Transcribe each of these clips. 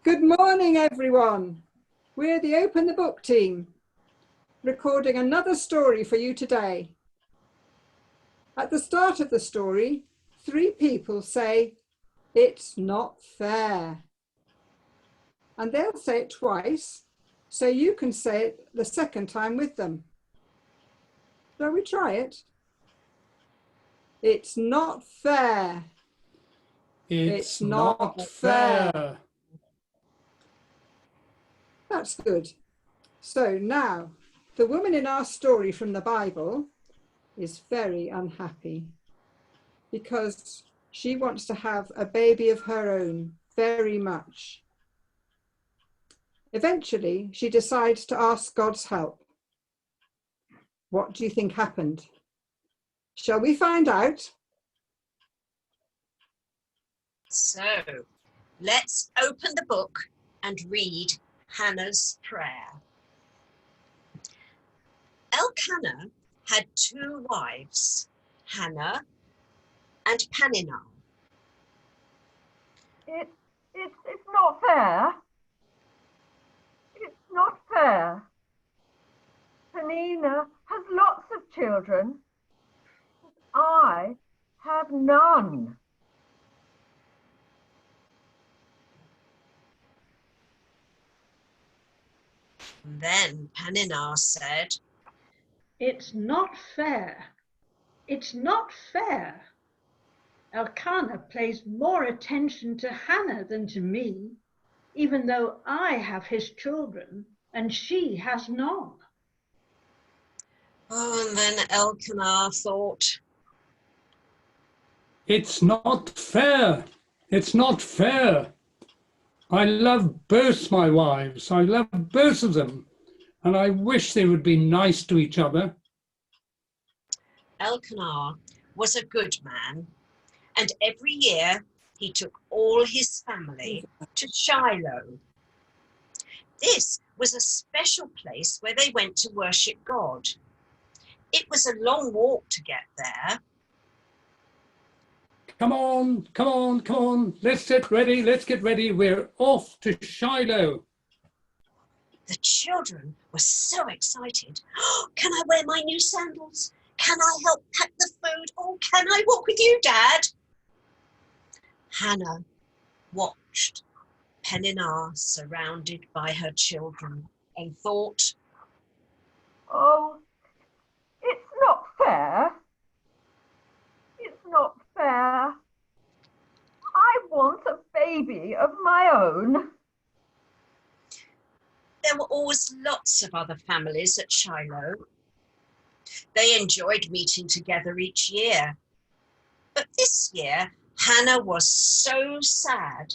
Good morning, everyone. We're the Open the Book team, recording another story for you today. At the start of the story, 3 people say, "It's not fair." And they'll say it twice, so you can say it the second time with them. Shall we try it? It's not fair. It's not fair. That's good. So now, the woman in our story from the Bible is very unhappy because she wants to have a baby of her own very much. Eventually, she decides to ask God's help. What do you think happened? Shall we find out? So, let's open the book and read Hannah's prayer. Elkanah had 2 wives, Hannah and Peninnah. It's not fair. It's not fair. Peninnah has lots of children. I have none. Then Peninnah said, "It's not fair. It's not fair. Elkanah pays more attention to Hannah than to me, even though I have his children and she has none." Oh, and then Elkanah thought, It's not fair. It's not fair. I love both my wives. I love both of them. And I wish they would be nice to each other. Elkanah was a good man, and every year he took all his family to Shiloh. This was a special place where they went to worship God. It was a long walk to get there. Come on, come on, come on. Let's get ready. Let's get ready. We're off to Shiloh. The children were so excited. Oh, can I wear my new sandals? Can I help pack the food? Oh, can I walk with you, Dad? Hannah watched Peninnah surrounded by her children and thought, Oh, it's not fair. It's not fair. I want a baby of my own. there were always lots of other families at Shiloh. They enjoyed meeting together each year. But this year, Hannah was so sad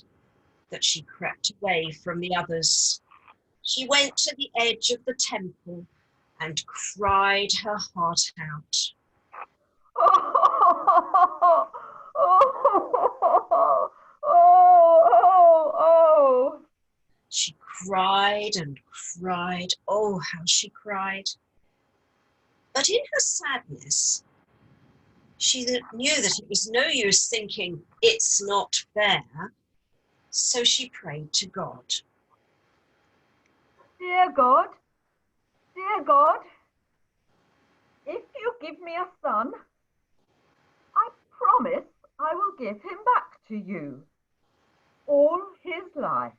that she crept away from the others. She went to the edge of the temple and cried her heart out. Oh, oh, oh, oh. She cried and cried. Oh, how she cried. But in her sadness, she knew that it was no use thinking, it's not fair. So she prayed to God. Dear God, if you give me a son, I promise I will give him back to you all his life.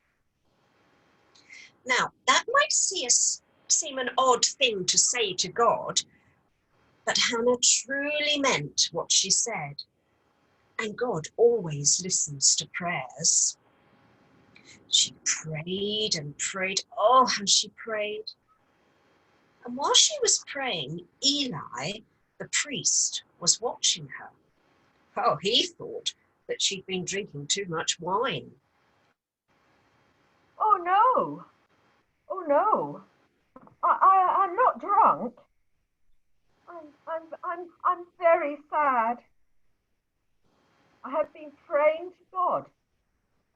Now, that might seem an odd thing to say to God, but Hannah truly meant what she said. And God always listens to prayers. She prayed and prayed. Oh, how she prayed. And while she was praying, Eli, the priest, was watching her. Oh, he thought that she'd been drinking too much wine. Oh no, I'm not drunk. I'm very sad. I have been praying to God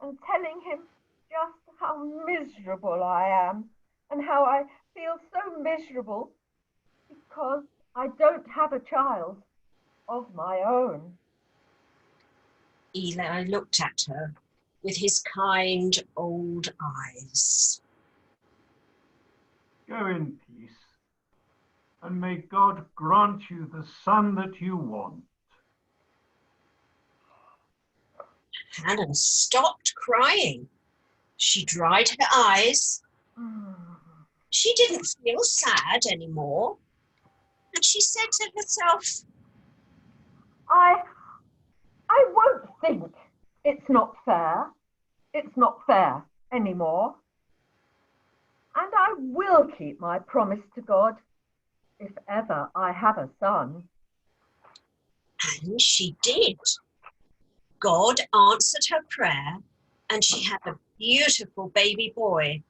and telling him just how miserable I am and how I feel so miserable because I don't have a child of my own. Eli looked at her with his kind old eyes. Go in peace, and may God grant you the son that you want. Hannah stopped crying. She dried her eyes. She didn't feel sad anymore. And she said to herself, I won't think it's not fair. It's not fair anymore. And I will keep my promise to God if ever I have a son. and she did. God answered her prayer, and she had a beautiful baby boy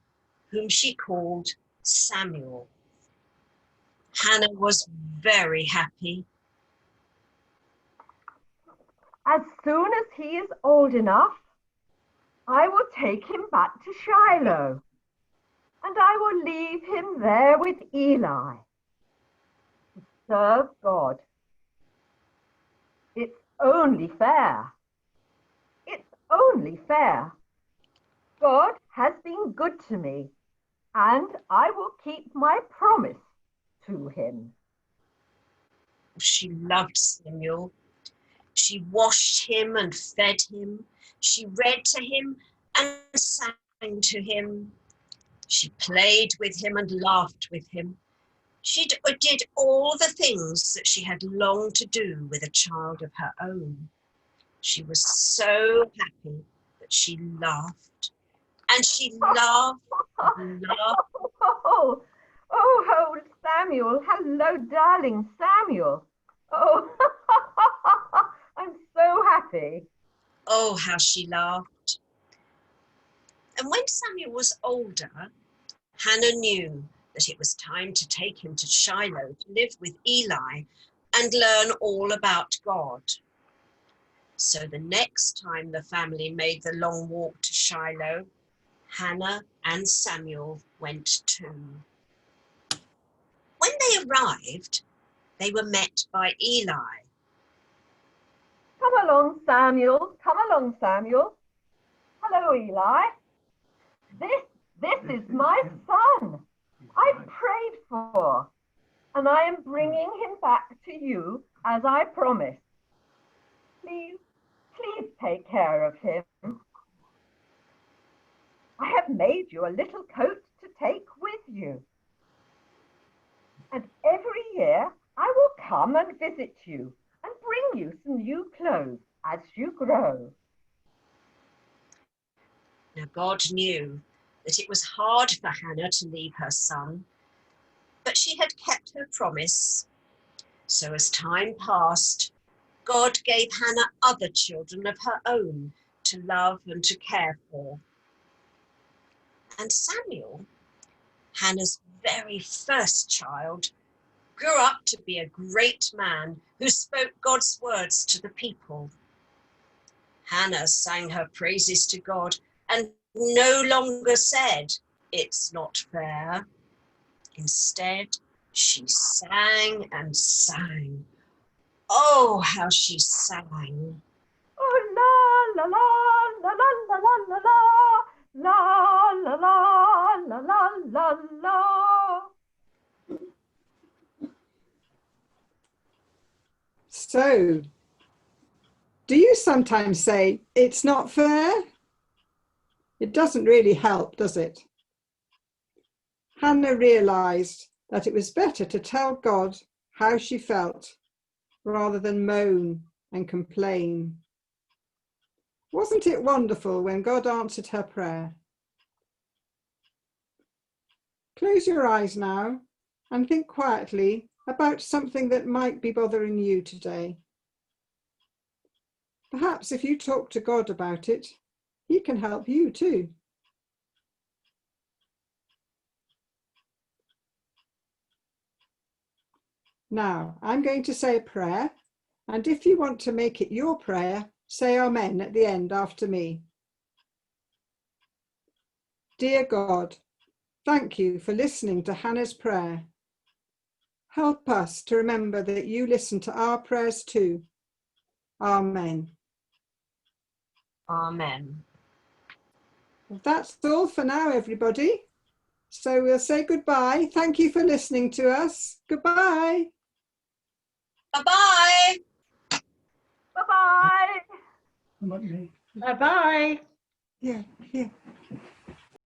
whom she called Samuel. Hannah was very happy. As soon as he is old enough, I will take him back to Shiloh, and I will leave him there with Eli to serve God. It's only fair. It's only fair. God has been good to me, and I will keep my promise to him. She loved Samuel. She washed him and fed him. She read to him and sang to him. She played with him and laughed with him. She did all the things that she had longed to do with a child of her own. She was so happy that she laughed, and she laughed and laughed. Oh, old Samuel. Hello, darling Samuel. Oh, I'm so happy. Oh, how she laughed. And when Samuel was older, Hannah knew that it was time to take him to Shiloh to live with Eli and learn all about God. So the next time the family made the long walk to Shiloh, Hannah and Samuel went too. When they arrived, they were met by Eli. Come along, Samuel. Come along, Samuel. Hello, Eli. This is my son. I prayed for, and I am bringing him back to you as I promised. Please take care of him. I have made you a little coat to take with you. And every year I will come and visit you and bring you some new clothes as you grow. Now God knew that it was hard for Hannah to leave her son, but she had kept her promise. So as time passed, God gave Hannah other children of her own to love and to care for. And Samuel, Hannah's very first child, grew up to be a great man who spoke God's words to the people. Hannah sang her praises to God and no longer said, "It's not fair." Instead, she sang and sang. Oh, how she sang. Oh, la, la, la, la, la, la, la, la, la, la, la, la, la, la. So, do you sometimes say, "It's not fair"? It doesn't really help, does it? Hannah realised that it was better to tell God how she felt rather than moan and complain. Wasn't it wonderful when God answered her prayer? Close your eyes now and think quietly about something that might be bothering you today. Perhaps if you talk to God about it, He can help you too. Now, I'm going to say a prayer, and if you want to make it your prayer, say Amen at the end after me. Dear God, thank you for listening to Hannah's prayer. Help us to remember that you listen to our prayers too. Amen. Amen. Well, that's all for now, everybody. So we'll say goodbye. Thank you for listening to us. Goodbye. Bye-bye. Bye-bye. Bye-bye. Yeah, yeah.